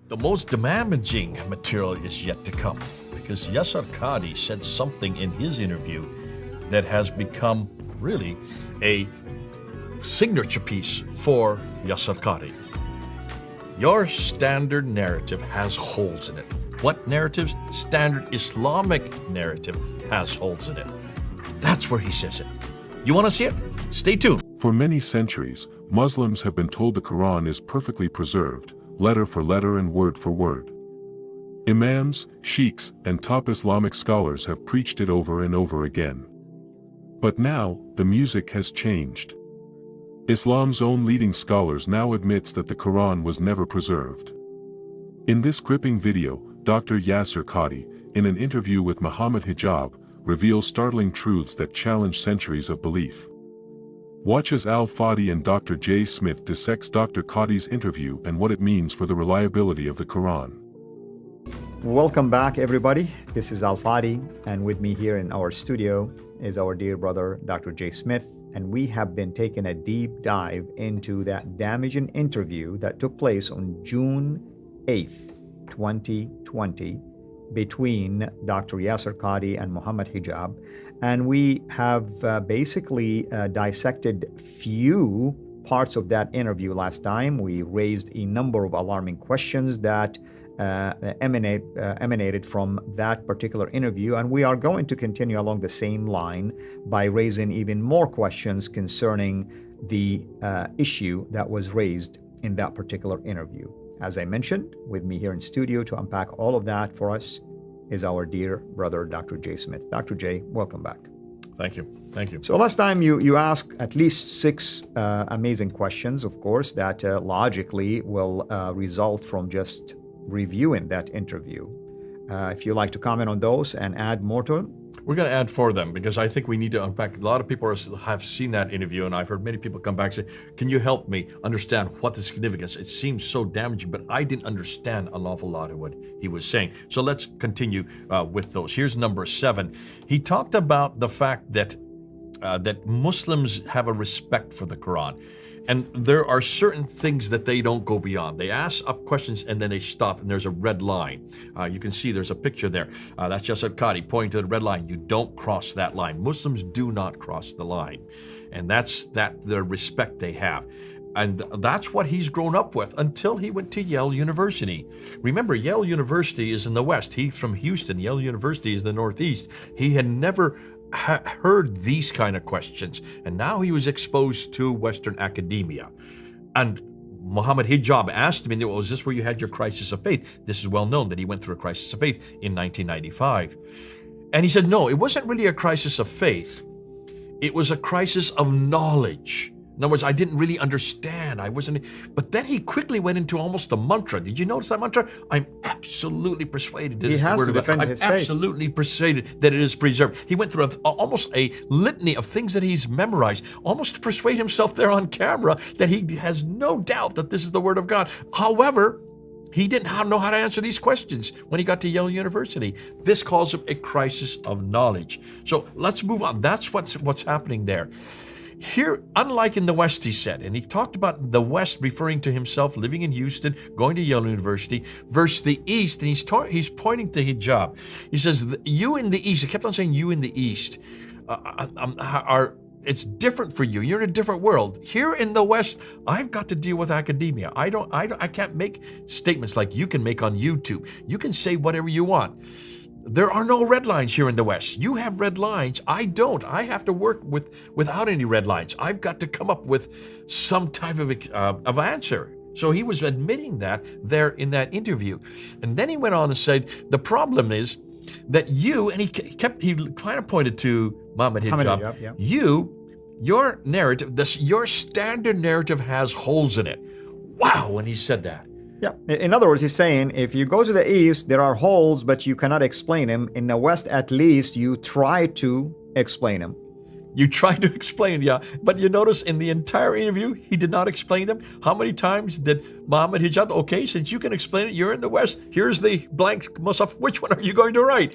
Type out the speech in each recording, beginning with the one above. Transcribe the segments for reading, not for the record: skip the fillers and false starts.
The most damaging material is yet to come, because Yasir Qadhi said something in his interview that has become really a signature piece for Yasir Qadhi. Your standard narrative has holes in it. What narratives? Standard Islamic narrative has holes in it. That's where he says it. You want to see it? Stay tuned. For many centuries, Muslims have been told the Qur'an is perfectly preserved, letter for letter and word for word. Imams, sheikhs, and top Islamic scholars have preached it over and over again. But now, the music has changed. Islam's own leading scholars now admits that the Qur'an was never preserved. In this gripping video, Dr. Yasir Qadhi, in an interview with Muhammad Hijab, reveals startling truths that challenge centuries of belief. Watch as Fadi and Dr. J. Smith dissects Dr. Qadhi's interview and what it means for the reliability of the Qur'an. Welcome back, everybody. This is Fadi, and with me here in our studio is our dear brother, Dr. J. Smith, and we have been taking a deep dive into that damaging interview that took place on June 8th, 2020, between Dr. Yasir Qadhi and Muhammad Hijab. And we have basically dissected few parts of that interview last time. We raised a number of alarming questions that emanated from that particular interview, and we are going to continue along the same line by raising even more questions concerning the issue that was raised in that particular interview. As I mentioned, with me here in studio to unpack all of that for us is our dear brother, Dr. J. Smith. Dr. J, welcome back. Thank you. Thank you. So last time you asked at least 6 amazing questions, of course, that logically will result from just reviewing that interview. If you'd like to comment on those and add more to it. We're going to add for them because I think we need to unpack. A lot of people have seen that interview, and I've heard many people come back and say, can you help me understand what the significance? It seems so damaging, but I didn't understand an awful lot of what he was saying. So let's continue with those. Here's number 7. He talked about the fact that that Muslims have a respect for the Quran. And there are certain things that they don't go beyond. They ask up questions and then they stop, and there's a red line. You can see there's a picture there. That's Yasir Qadhi pointing to the red line. You don't cross that line. Muslims do not cross the line. And that's the respect they have. And that's what he's grown up with until he went to Yale University. Remember, Yale University is in the West. He's from Houston. Yale University is the Northeast. He had never heard these kind of questions, and now he was exposed to Western academia. And Muhammad Hijab asked him, well, is this where you had your crisis of faith? This is well known that he went through a crisis of faith in 1995. And he said, no, it wasn't really a crisis of faith. It was a crisis of knowledge. In other words, I didn't really understand. But then he quickly went into almost a mantra. Did you notice that mantra? I'm absolutely persuaded that it's the word of God. I'm absolutely persuaded that it is preserved. He went through almost a litany of things that he's memorized, almost to persuade himself there on camera that he has no doubt that this is the word of God. However, he didn't know how to answer these questions when he got to Yale University. This calls him a crisis of knowledge. So let's move on. That's what's happening there. Here, unlike in the West, he said, and he talked about the West referring to himself living in Houston, going to Yale University, versus the East, and he's pointing to hijab. He says, you in the East, he kept on saying you in the East, it's different for you. You're in a different world. Here in the West, I've got to deal with academia. I can't make statements like you can make on YouTube. You can say whatever you want. There are no red lines here in the West. You have red lines. I don't. I have to work without any red lines. I've got to come up with some type of answer. So he was admitting that there in that interview. And then he went on and said, the problem is that you, and he kind of pointed to Muhammad Hijab, your narrative, your standard narrative has holes in it. Wow, when he said that. Yeah. In other words, he's saying if you go to the East, there are holes, but you cannot explain them. In the West, at least, you try to explain them. You try to explain, yeah. But you notice in the entire interview, he did not explain them. How many times did Muhammad Hijab, okay, since you can explain it, you're in the West, here's the blank Musaf, which one are you going to write?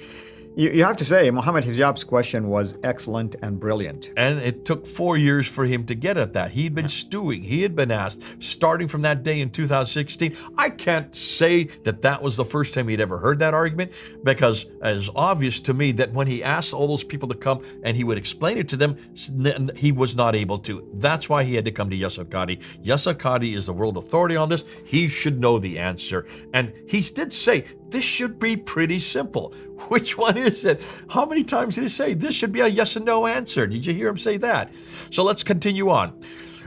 You have to say, Muhammad Hijab's question was excellent and brilliant. And it took 4 years for him to get at that. He'd been stewing. He had been asked, starting from that day in 2016. I can't say that that was the first time he'd ever heard that argument, because it's obvious to me that when he asked all those people to come and he would explain it to them, he was not able to. That's why he had to come to Yasir Qadhi. Yasir Qadhi is the world authority on this. He should know the answer. And he did say, this should be pretty simple. Which one is it? How many times did he say this should be a yes and no answer? Did you hear him say that? So let's continue on.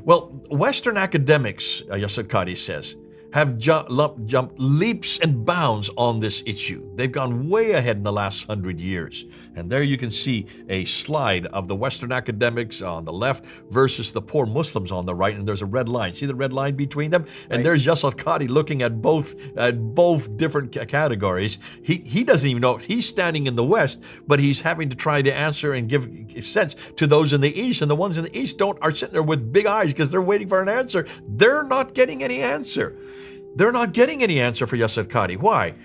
Well, Western academics, Yasir Qadhi says, have jumped leaps and bounds on this issue. They've gone way ahead in the last 100 years. And there you can see a slide of the Western academics on the left versus the poor Muslims on the right, and there's a red line. See the red line between them? And Right. there's Yasir Qadhi looking at both different categories. He doesn't even know he's standing in the West, but he's having to try to answer and give sense to those in the East, and the ones in the East are sitting there with big eyes because they're waiting for an answer. They're not getting any answer. They're not getting any answer for Yasir Qadhi. Why?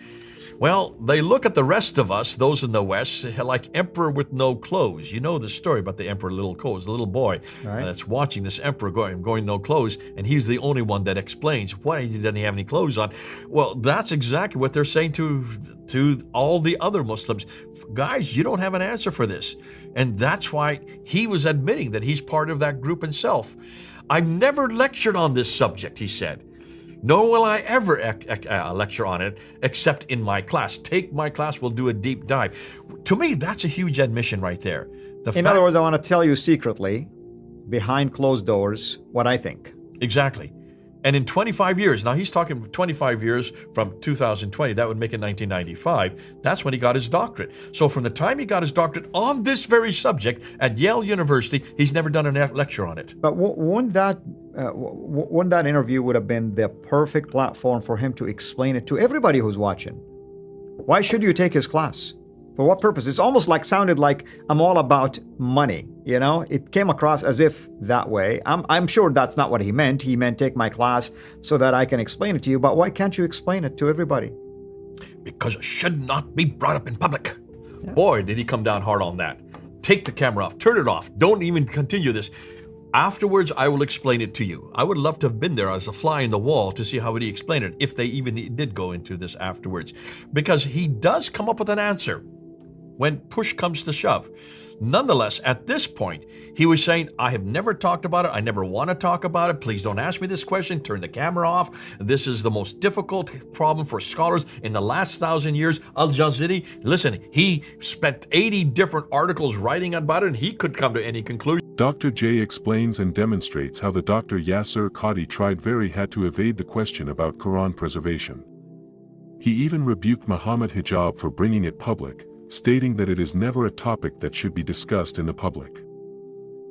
Well, they look at the rest of us, those in the West, like emperor with no clothes. You know the story about the emperor little clothes, the little boy Right. that's watching this emperor going no clothes, and he's the only one that explains why he doesn't have any clothes on. Well, that's exactly what they're saying to all the other Muslims. Guys, you don't have an answer for this. And that's why he was admitting that he's part of that group himself. I've never lectured on this subject, he said. Nor will I ever lecture on it except in my class. Take my class, we'll do a deep dive. To me, that's a huge admission right there. In other words, I want to tell you secretly, behind closed doors, what I think. Exactly. And in 25 years, now he's talking 25 years from 2020, that would make it 1995. That's when he got his doctorate. So from the time he got his doctorate on this very subject at Yale University, he's never done a lecture on it. But wouldn't that interview would have been the perfect platform for him to explain it to everybody who's watching? Why should you take his class? For what purpose? It's almost like sounded like I'm all about money. You know, it came across as if that way. I'm sure that's not what he meant. He meant take my class so that I can explain it to you. But why can't you explain it to everybody? Because it should not be brought up in public. Yeah. Boy, did he come down hard on that. Take the camera off, turn it off. Don't even continue this. Afterwards, I will explain it to you. I would love to have been there as a fly in the wall to see how would he explain it, if they even did go into this afterwards. Because he does come up with an answer when push comes to shove. Nonetheless, at this point, he was saying, I have never talked about it. I never want to talk about it. Please don't ask me this question. Turn the camera off. This is the most difficult problem for scholars in the last 1,000 years. Al-Jazari, listen, he spent 80 different articles writing about it, and he could come to any conclusion. Dr. J explains and demonstrates how the Dr. Yasir Qadhi tried very hard to evade the question about Quran preservation. He even rebuked Muhammad Hijab for bringing it public, stating that it is never a topic that should be discussed in the public.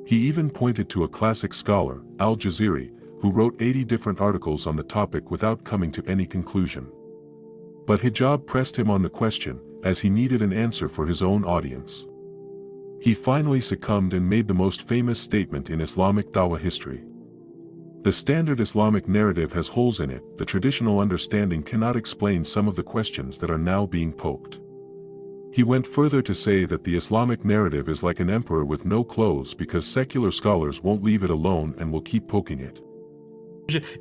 He even pointed to a classic scholar, Al-Jazari, who wrote 80 different articles on the topic without coming to any conclusion. But Hijab pressed him on the question, as he needed an answer for his own audience. He finally succumbed and made the most famous statement in Islamic dawah history. The standard Islamic narrative has holes in it. The traditional understanding cannot explain some of the questions that are now being poked. He went further to say that the Islamic narrative is like an emperor with no clothes because secular scholars won't leave it alone and will keep poking it.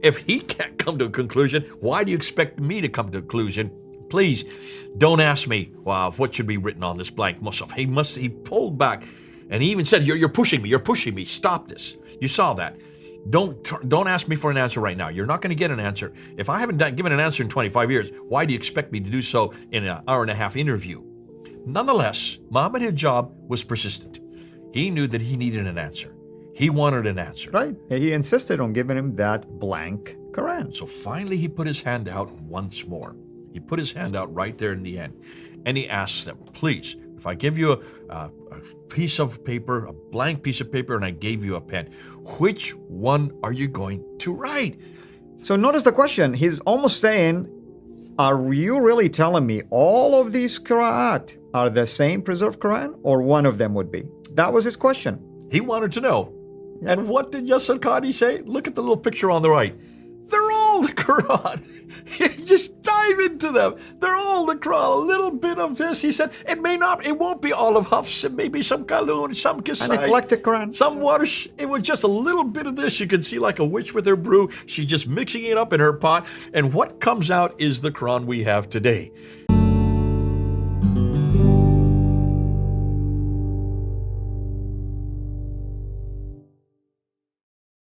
If he can't come to a conclusion, why do you expect me to come to a conclusion? Please, don't ask me, wow, what should be written on this blank Musaf. He pulled back, and he even said, you're pushing me, stop this. You saw that. Don't ask me for an answer right now. You're not going to get an answer. If I haven't given an answer in 25 years, why do you expect me to do so in an hour-and-a-half interview? Nonetheless, Muhammad Hijab was persistent. He knew that he needed an answer. He wanted an answer. Right. He insisted on giving him that blank Quran. So finally he put his hand out once more. He put his hand out right there in the end. And he asked them, please, if I give you a piece of paper, a blank piece of paper, and I gave you a pen, which one are you going to write? So notice the question. He's almost saying, are you really telling me all of these Qur'at are the same preserved Quran, or one of them would be? That was his question. He wanted to know. Yeah. And what did Yasir Qadhi say? Look at the little picture on the right. They're all the Quran. Just dive in to them. They're all the Quran. A little bit of this. He said, it won't be all of Hafs. It may be some Kalun, some Kisai. An eclectic Quran. Some Warsh. It was just a little bit of this. You can see like a witch with her brew. She's just mixing it up in her pot. And what comes out is the Quran we have today.